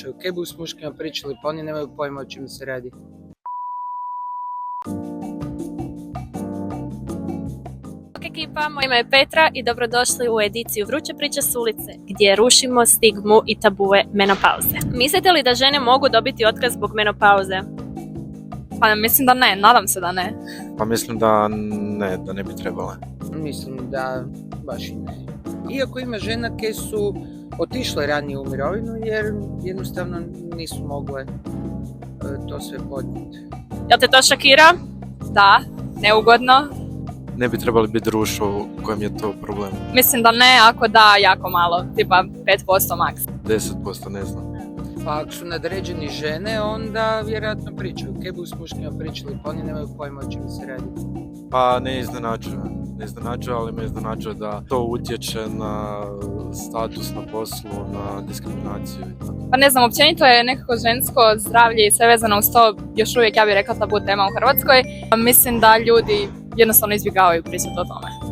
pričaju. Kaj bi s muškima pričali, pa oni nemaju pojma o čemu se radi. Ekipa, moje ime je Petra i dobrodošli u ediciju Vruće priče s ulice, gdje rušimo stigmu i tabue menopauze. Mislite li da žene mogu dobiti otkaz zbog menopauze? Pa mislim da ne, nadam se da ne. Pa mislim da ne bi trebale. Mislim da baš i ne. Iako ima žena koje su otišle ranije u mirovinu jer jednostavno nisu mogle to sve podnijeti. Jel te to šokira? Da, neugodno. Ne bi trebali biti društvo u kojem je to problem. Mislim da ne, ako da, jako malo, tipa 5% maks. 10% ne znam. Pa ako su nadređeni žene, onda vjerojatno pričaju. Kaj bi s muškima pričali, pa oni nemaju pojma o čemu se radi. Pa ne iznenađuje, ali me iznenađuje da to utječe na status na poslu, na diskriminaciju i tako. Pa ne znam, općenito je nekako žensko zdravlje i sve vezano uz to još uvijek, ja bih rekla, tabu tema u Hrvatskoj. Mislim da ljudi jednostavno izbjegavaju pričati o tome.